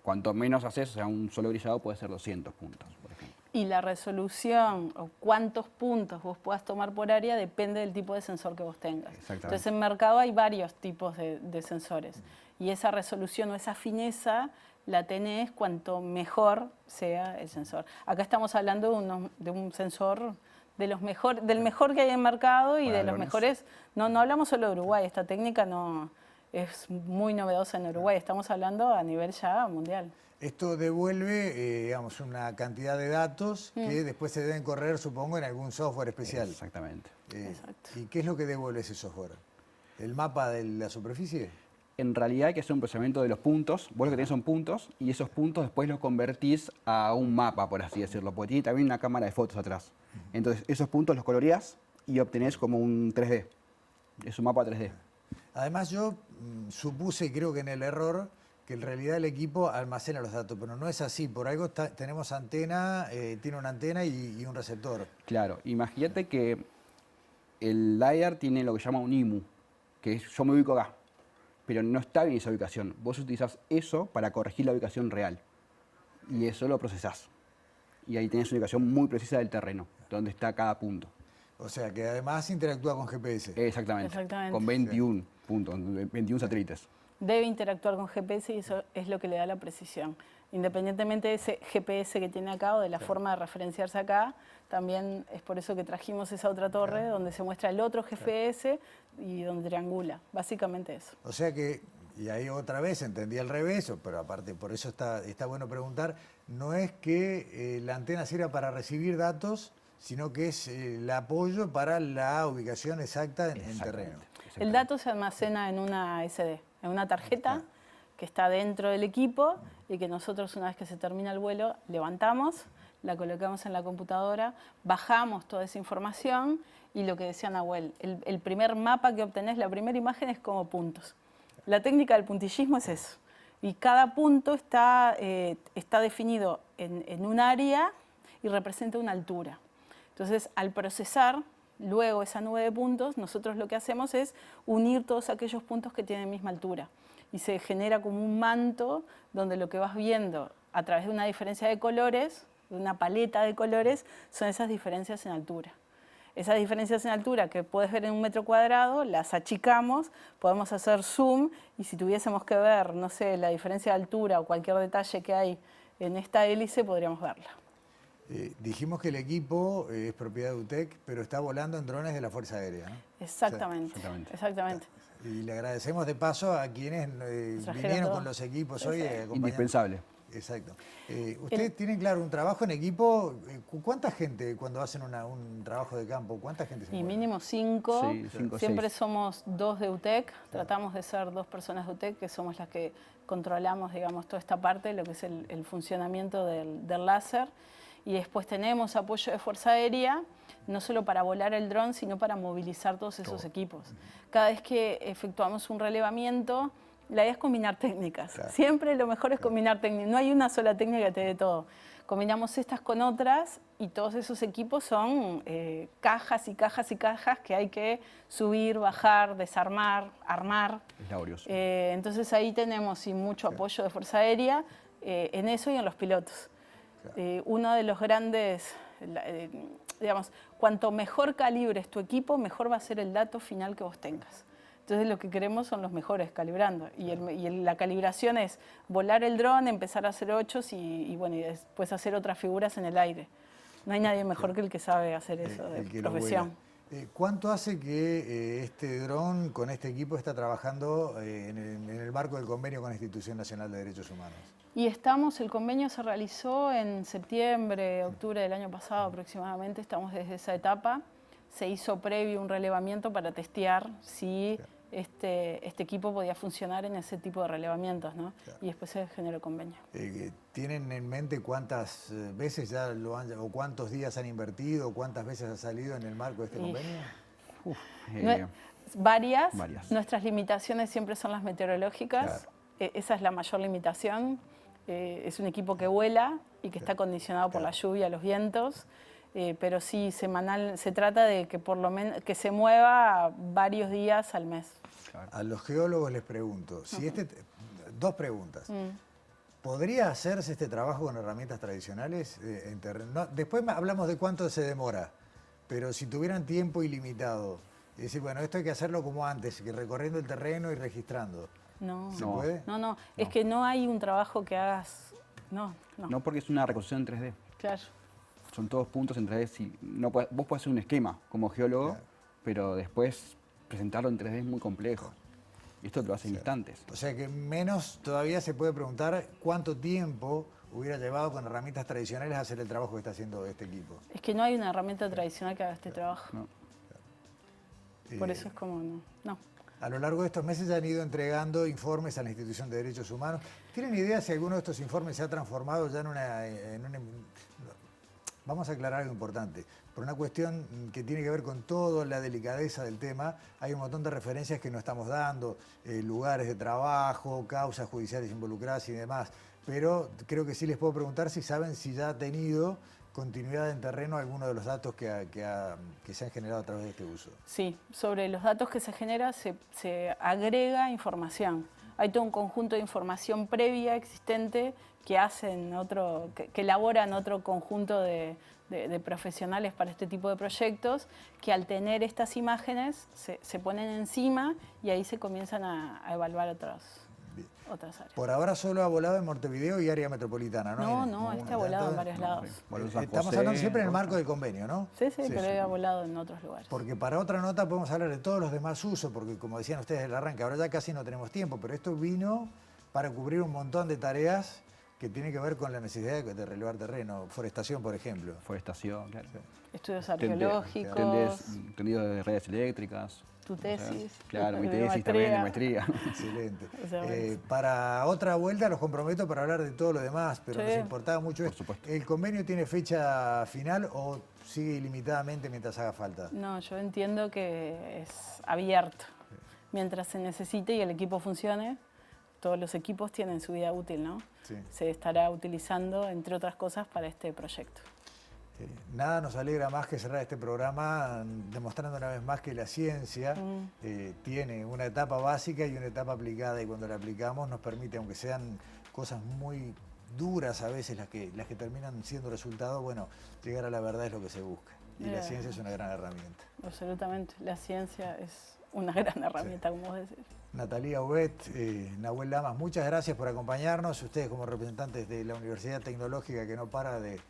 Cuanto menos haces, o sea, un solo grillado puede ser 200 puntos, por ejemplo. Y la resolución o cuántos puntos vos puedas tomar por área depende del tipo de sensor que vos tengas. Entonces, en mercado hay varios tipos de sensores. Y esa resolución o esa fineza la tenés cuanto mejor sea el sensor. Acá estamos hablando de un sensor del mejor que hay en mercado y de los mejores. No hablamos solo de Uruguay, esta técnica no es muy novedosa en Uruguay, estamos hablando a nivel ya mundial. Esto devuelve, digamos, una cantidad de datos que después se deben correr, supongo, en algún software especial. Exactamente. Exacto. ¿Y qué es lo que devuelve ese software? ¿El mapa de la superficie? En realidad hay que hacer un procesamiento de los puntos. Vos lo que tenés son puntos y esos puntos después los convertís a un mapa, por así decirlo, porque tiene también una cámara de fotos atrás. Entonces esos puntos los coloreás y obtenés como un 3D. Es un mapa 3D. Además yo supuse, creo que en el error, que en realidad el equipo almacena los datos, pero no es así. Por algo tenemos antena, tiene una antena y un receptor. Claro, imagínate que el LiDAR tiene lo que se llama un IMU, que es, yo me ubico acá, pero no está bien esa ubicación. Vos utilizás eso para corregir la ubicación real y eso lo procesás. Y ahí tenés una ubicación muy precisa del terreno, donde está cada punto. O sea, que además interactúa con GPS. Exactamente. Con 21 puntos, 21 satélites. Debe interactuar con GPS y eso es lo que le da la precisión. Independientemente de ese GPS que tiene acá o de la forma de referenciarse acá, también es por eso que trajimos esa otra torre donde se muestra el otro GPS y donde triangula. Básicamente eso. O sea que, y ahí otra vez entendí al revés, pero aparte por eso está bueno preguntar, no es que la antena sirva para recibir datos, sino que es el apoyo para la ubicación exacta en terreno. El dato se almacena en una SD, en una tarjeta que está dentro del equipo y que nosotros una vez que se termina el vuelo levantamos, la colocamos en la computadora, bajamos toda esa información y lo que decía Nahuel, el primer mapa que obtenés, la primera imagen es como puntos. La técnica del puntillismo es eso. Y cada punto está definido en un área y representa una altura. Entonces, al procesar luego esa nube de puntos, nosotros lo que hacemos es unir todos aquellos puntos que tienen misma altura. Y se genera como un manto donde lo que vas viendo a través de una diferencia de colores, de una paleta de colores, son esas diferencias en altura. Esas diferencias en altura que puedes ver en un metro cuadrado, las achicamos, podemos hacer zoom y si tuviésemos que ver, no sé, la diferencia de altura o cualquier detalle que hay en esta hélice, podríamos verla. Dijimos que el equipo es propiedad de UTEC, pero está volando en drones de la Fuerza Aérea, ¿no? Exactamente, O sea, exactamente. Y le agradecemos de paso a quienes vinieron con los equipos hoy. Indispensable. Exacto. ¿Ustedes tienen, claro, un trabajo en equipo? ¿Cuánta gente cuando hacen un trabajo de campo? ¿Cuánta gente se mueve? Y mínimo 5. Sí, 5 o Siempre 6. somos 2 de UTEC. Tratamos de ser 2 personas de UTEC, que somos las que controlamos, digamos, toda esta parte, lo que es el funcionamiento del láser. Y después tenemos apoyo de Fuerza Aérea, no solo para volar el dron, sino para movilizar todos esos equipos. Cada vez que efectuamos un relevamiento, la idea es combinar técnicas. Claro. Siempre lo mejor es combinar técnicas. No hay una sola técnica que te dé todo. Combinamos estas con otras y todos esos equipos son cajas y cajas y cajas que hay que subir, bajar, desarmar, armar. Es laborioso. Entonces ahí tenemos mucho apoyo de Fuerza Aérea en eso y en los pilotos. Uno de los grandes digamos, cuanto mejor calibres tu equipo, mejor va a ser el dato final que vos tengas. Entonces lo que queremos son los mejores calibrando. Y la calibración es volar el dron, empezar a hacer ochos y después hacer otras figuras en el aire. No hay nadie mejor que el que sabe hacer eso de profesión. ¿Cuánto hace que este dron con este equipo está trabajando en el marco del convenio con la Institución Nacional de Derechos Humanos? Y el convenio se realizó en septiembre, octubre del año pasado aproximadamente, estamos desde esa etapa. Se hizo previo un relevamiento para testear si este equipo podía funcionar en ese tipo de relevamientos, ¿no? Claro. Y después se generó el convenio. ¿Tienen en mente cuántas veces ya lo han, o cuántos días han invertido, o cuántas veces ha salido en el marco de este convenio? Varias. Nuestras limitaciones siempre son las meteorológicas. Claro. Esa es la mayor limitación. Es un equipo que vuela y que está condicionado por la lluvia, los vientos. Pero sí, semanal, se trata de que por lo menos que se mueva varios días al mes. Claro. A los geólogos les pregunto, si dos preguntas. ¿Podría hacerse este trabajo con herramientas tradicionales en terreno? Después hablamos de cuánto se demora, pero si tuvieran tiempo ilimitado, es decir, bueno, esto hay que hacerlo como antes, que recorriendo el terreno y registrando. ¿Se puede? No, es que no hay un trabajo que hagas. No, porque es una reconstrucción en 3D. Claro. Son todos puntos en 3D. Vos podés hacer un esquema como geólogo, pero después presentarlo en 3D es muy complejo. Y esto te lo hace en instantes. O sea que menos todavía se puede preguntar cuánto tiempo hubiera llevado con herramientas tradicionales a hacer el trabajo que está haciendo este equipo. Es que no hay una herramienta tradicional que haga este trabajo. No. Por eso es como no. A lo largo de estos meses han ido entregando informes a la Institución de Derechos Humanos. ¿Tienen idea si alguno de estos informes se ha transformado ya en una vamos a aclarar algo importante. Por una cuestión que tiene que ver con toda la delicadeza del tema, hay un montón de referencias que no estamos dando, lugares de trabajo, causas judiciales involucradas y demás. Pero creo que sí les puedo preguntar si saben si ya ha tenido continuidad en terreno alguno de los datos que se han generado a través de este uso. Sí, sobre los datos que se genera se agrega información. Hay todo un conjunto de información previa existente que elaboran otro conjunto de profesionales para este tipo de proyectos, que al tener estas imágenes se ponen encima y ahí se comienzan a evaluar otras áreas. Por ahora solo ha volado en Montevideo y área metropolitana, ¿no? No, ha volado en varios lados. Estamos hablando siempre en el marco del convenio, ¿no? Sí, pero ha volado en otros lugares. Porque para otra nota podemos hablar de todos los demás usos, porque como decían ustedes en el arranque, ahora ya casi no tenemos tiempo, pero esto vino para cubrir un montón de tareas que tienen que ver con la necesidad de relevar terreno, forestación, por ejemplo. Forestación, claro. Estudios arqueológicos. Tendido de redes eléctricas. Tu tesis. Claro, mi tesis también de maestría. Excelente. Para otra vuelta los comprometo para hablar de todo lo demás, pero nos importaba mucho esto. ¿El convenio tiene fecha final o sigue ilimitadamente mientras haga falta? No, yo entiendo que es abierto. Mientras se necesite y el equipo funcione, todos los equipos tienen su vida útil, ¿no? Sí. Se estará utilizando, entre otras cosas, para este proyecto. Nada nos alegra más que cerrar este programa demostrando una vez más que la ciencia tiene una etapa básica y una etapa aplicada, y cuando la aplicamos nos permite, aunque sean cosas muy duras a veces las que terminan siendo resultado, bueno, llegar a la verdad es lo que se busca. Y la ciencia es una gran herramienta. Absolutamente, la ciencia es una gran herramienta, como vos decís. Natalia Huet, Nahuel Lamas, muchas gracias por acompañarnos. Ustedes como representantes de la Universidad Tecnológica que no para de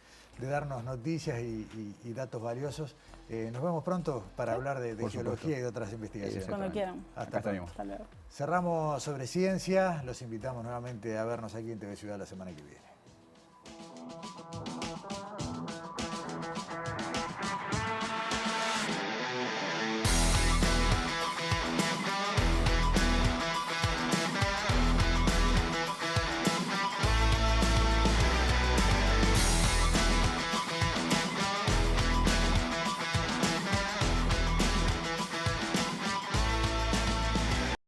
darnos noticias y datos valiosos. Nos vemos pronto para hablar de geología y de otras investigaciones. Cuando quieran. Hasta luego. Cerramos sobre ciencia. Los invitamos nuevamente a vernos aquí en TV Ciudad la semana que viene.